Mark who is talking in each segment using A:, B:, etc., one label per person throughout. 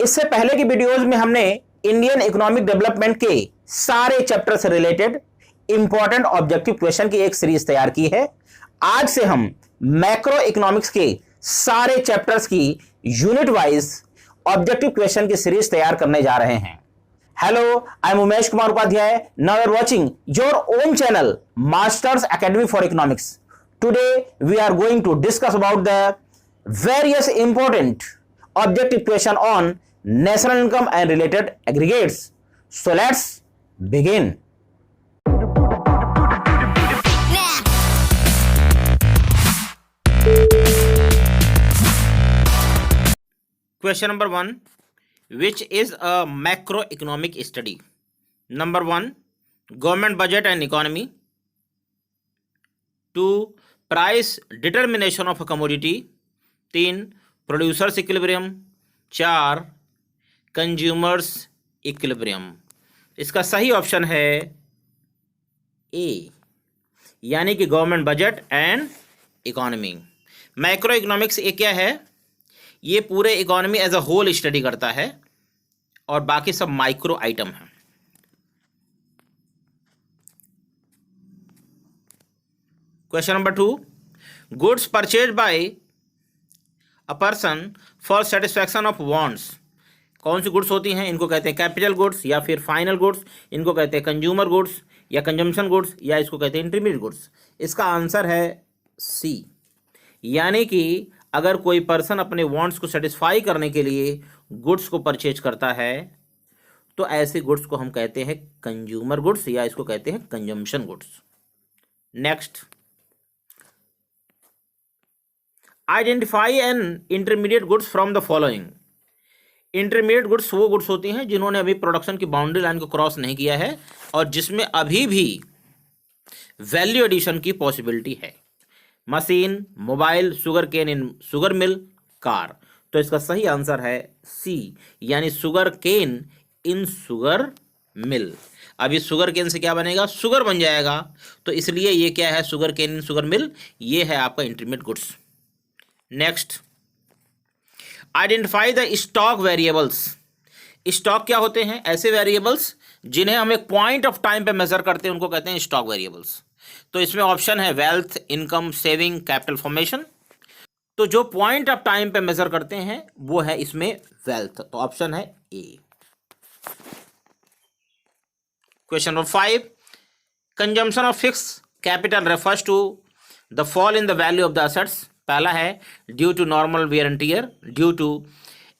A: इससे पहले की वीडियोज में हमने इंडियन इकोनॉमिक डेवलपमेंट के सारे चैप्टर से रिलेटेड इंपॉर्टेंट ऑब्जेक्टिव क्वेश्चन की एक सीरीज तैयार की है। आज से हम मैक्रो इकोनॉमिक्स के सारे चैप्टर्स की यूनिट वाइज ऑब्जेक्टिव क्वेश्चन की सीरीज तैयार करने जा रहे हैं। Hello, I am Umesh Kumar Upadhyay. Now you are watching your own channel Masters Academy for economics. Today we are going to discuss about the various important objective question on national income and related aggregates. So let's begin. Question number 1, which is a macroeconomic study? Number 1, government budget and economy. 2, price determination of a commodity. 3, producers equilibrium. 4, consumers equilibrium. इसका सही option है A, यानी कि government budget and economy. Macro economics ये क्या है? ये पूरे economy as a whole study करता है और बाकी सब माइक्रो आइटम है। Question number 2, goods purchase by a person for satisfaction of wants. कौन सी गुड्स होती हैं? इनको कहते हैं कैपिटल गुड्स या फिर फाइनल गुड्स, इनको कहते हैं कंज्यूमर गुड्स या कंजम्पशन गुड्स, या इसको कहते हैं इंटरमीडिएट गुड्स। इसका आंसर है सी, यानी कि अगर कोई पर्सन अपने वांट्स को सेटिस्फाई करने के लिए गुड्स को परचेज करता है तो ऐसे गुड्स को हम कहते हैं कंज्यूमर गुड्स या इसको कहते हैं consumption goods. Next, identify an intermediate goods from the following. Intermediate goods वो गुड्स होती हैं जिन्होंने अभी प्रोडक्शन की बाउंड्री लाइन को क्रॉस नहीं किया है और जिसमें अभी भी वैल्यू एडिशन की पॉसिबिलिटी है। Machine, mobile, sugar cane in sugar mill, car. तो इसका सही आंसर है सी, यानी शुगर केन इन शुगर मिल। अभी शुगर केन से क्या बनेगा? शुगर बन जाएगा। तो इसलिए ये क्या है? शुगर केन इन शुगर मिल, ये है आपका intermediate goods. Next, identify the stock variables. Stock क्या होते हैं? ऐसे वेरिएबल्स जिन्हें हम एक पॉइंट ऑफ टाइम पे मेजर करते हैं, उनको कहते हैं स्टॉक वेरिएबल्स। तो इसमें ऑप्शन है wealth, income, saving, capital formation. तो जो पॉइंट ऑफ टाइम पे मेजर करते हैं वो है इसमें वेल्थ, तो ऑप्शन है A. Question number 5, consumption of fix capital refers to the fall in the value of the assets. पहला है due to normal wear and tear, due to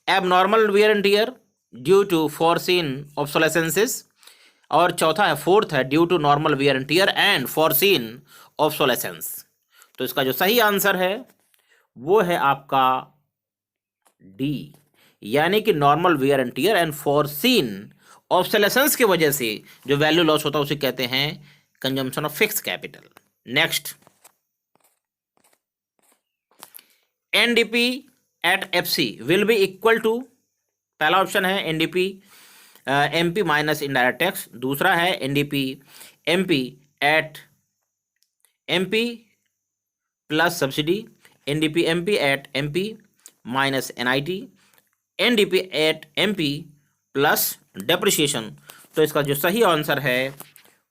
A: abnormal wear and tear, due to foreseen obsolescences, और चौथा है, fourth है, due to normal wear and tier and foreseen obsolescence. तो इसका जो सही आंसर है वो है आपका डी, यानी कि normal wear and tier and foreseen obsolescence की वजह से जो वैल्यू लॉस होता है उसे कहते हैं consumption of fix capital. Next, NDP at FC will be equal to. पहला ऑप्शन है NDP MP minus indirect tax, दूसरा है NDP MP at MP plus subsidy, NDP MP at MP minus NIT, NDP at MP plus depreciation. तो इसका जो सही answer है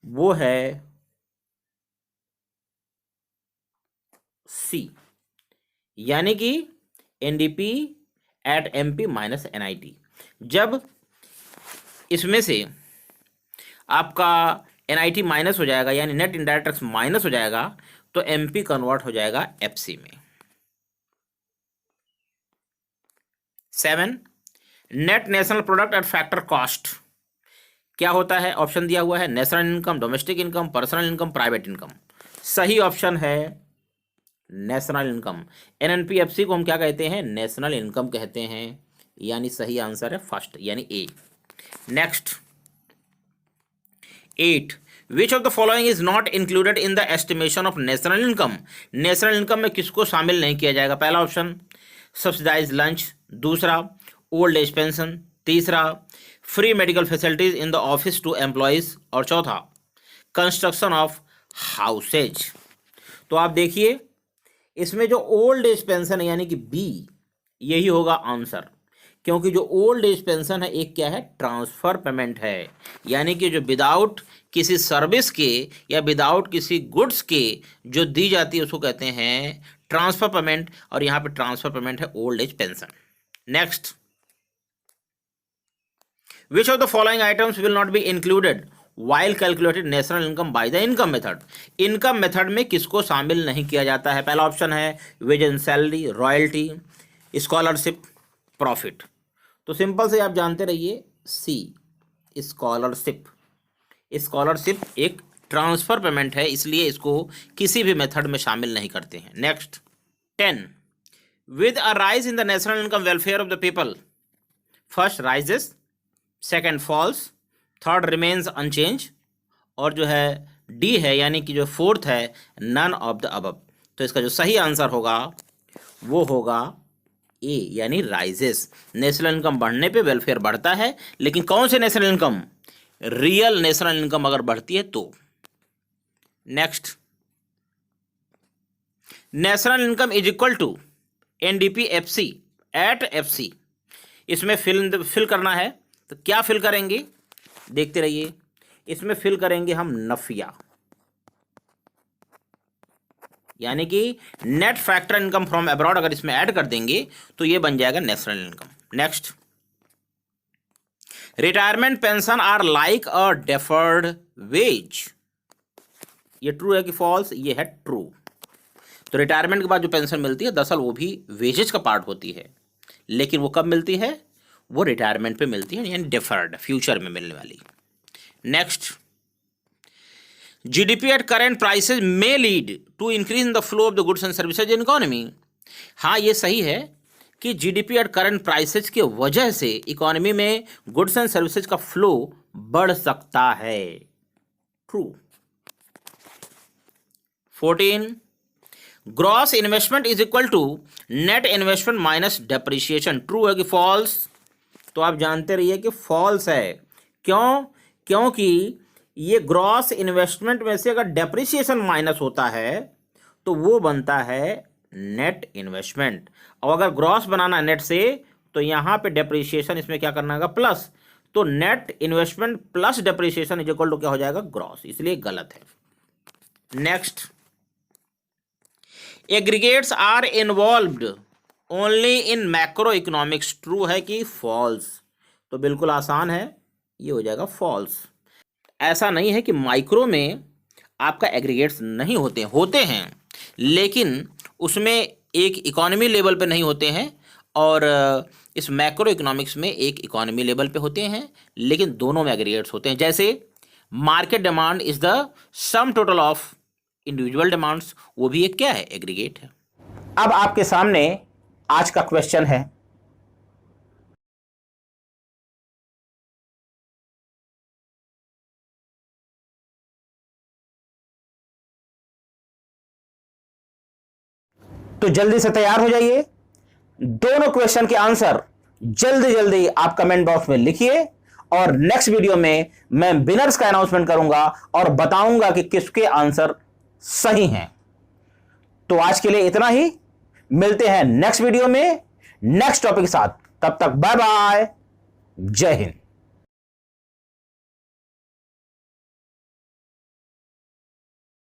A: वो है सी, यानी कि NDP at MP minus NIT. जब इसमें से आपका एनआईटी माइनस हो जाएगा, यानी नेट इनडायरेक्ट टैक्स माइनस हो जाएगा, तो एमपी कन्वर्ट हो जाएगा एफसी में। 7, net national product at factor cost क्या होता है? ऑप्शन दिया हुआ है national income, domestic income, personal income, private income. सही ऑप्शन है नेशनल इनकम। एनएनपीएफसी को हम क्या कहते हैं? नेशनल इनकम कहते हैं, यानी सही आंसर है फर्स्ट, यानी A. Next, 8, which of the following is not included in the estimation of national income. National income में किसको शामिल नहीं किया जाएगा? पहला ऑप्शन सब्सिडाइज लंच, दूसरा ओल्ड एज पेंशन, तीसरा free medical facilities in the office to employees, और चौथा कंस्ट्रक्शन ऑफ हाउसेज। तो आप देखिए इसमें जो ओल्ड एज पेंशन है यानी कि बी, यही होगा आंसर, क्योंकि जो ओल्ड एज पेंशन है एक क्या है, ट्रांसफर पेमेंट है, यानी कि जो विदाउट किसी सर्विस के या विदाउट किसी गुड्स के जो दी जाती है उसको कहते हैं ट्रांसफर पेमेंट, और यहाँ पे ट्रांसफर पेमेंट है old age pension. Next, which of the following items will not be included while calculated national income by the income method. Income method में किसको शामिल नहीं किया जाता है? पहला ऑप्शन है wage and salary, royalty, scholarship, profit. तो सिंपल से आप जानते रहिए सी, स्कॉलरशिप। स्कॉलरशिप एक ट्रांसफर पेमेंट है, इसलिए इसको किसी भी मेथड में शामिल नहीं करते हैं। Next 10, with a rise in the national income welfare of the people, first rises, second falls, third remains unchange, और जो है डी है यानी कि जो फोर्थ है नन ऑफ द अबव। तो इसका जो सही आंसर होगा वो होगा ए यानी राइजेस। नेशनल इनकम बढ़ने पे वेलफेयर बढ़ता है, लेकिन कौन से national income? Real national income अगर बढ़ती है तो। Next, national income is equal to NDP FC at FC. इसमें फिल करना है, तो क्या फिल करेंगे? देखते रहिए। इसमें फिल करेंगे हम नफिया, यानी कि net factor income from abroad, अगर इसमें ऐड कर देंगे तो ये बन जाएगा national income. Next, retirement pension are like a deferred wage. ये ट्रू है कि फॉल्स? ये है ट्रू। तो रिटायरमेंट के बाद जो पेंशन मिलती है दरअसल वो भी वेजेज का पार्ट होती है, लेकिन वो कब मिलती है? वो रिटायरमेंट पे मिलती है, यानी डेफर्ड, फ्यूचर में मिलने वाली। Next, GDP at current prices may lead to increase in the flow of the goods and services in economy. हाँ, ये सही है कि जीडीपी एट करंट प्राइसेस के वजह से इकोनॉमी में गुड्स एंड सर्विसेज का फ्लो बढ़ सकता है। True. 14, gross investment is equal to net investment minus depreciation. True है कि फॉल्स? तो आप जानते रहिए कि फॉल्स है। क्यों? क्योंकि ये ग्रॉस इन्वेस्टमेंट में से अगर डेप्रिसिएशन माइनस होता है तो वो बनता है नेट इन्वेस्टमेंट, और अगर ग्रॉस बनाना नेट से तो यहाँ पे डेप्रिसिएशन इसमें क्या करना होगा? प्लस। तो net investment plus depreciation is equal to क्या हो जाएगा? ग्रॉस, इसलिए गलत है। Next, aggregates are involved only in macro economics. True है कि फॉल्स? तो बिल्कुल आसान है, ये हो जाएगा फॉल्स। ऐसा नहीं है कि माइक्रो में आपका एग्रीगेट्स नहीं होते हैं, लेकिन उसमें एक इकोनॉमी लेवल पे नहीं होते हैं, और इस मैक्रो इकोनॉमिक्स में एक इकोनॉमी लेवल पे होते हैं, लेकिन दोनों में एग्रीगेट्स होते हैं। जैसे market demand is the sum total of individual demands, वो भी एक क्या है? एग्रीगेट है। अब आपके सामने आज का क्वेश्चन है, तो जल्दी से तैयार हो जाइए। दोनों क्वेश्चन के आंसर जल्दी जल्दी आप कमेंट बॉक्स में लिखिए, और नेक्स्ट वीडियो में मैं विनर्स का अनाउंसमेंट करूंगा और बताऊंगा कि किसके आंसर सही हैं। तो आज के लिए इतना ही, मिलते हैं नेक्स्ट वीडियो में नेक्स्ट टॉपिक के साथ। तब तक बाय बाय, जय हिंद।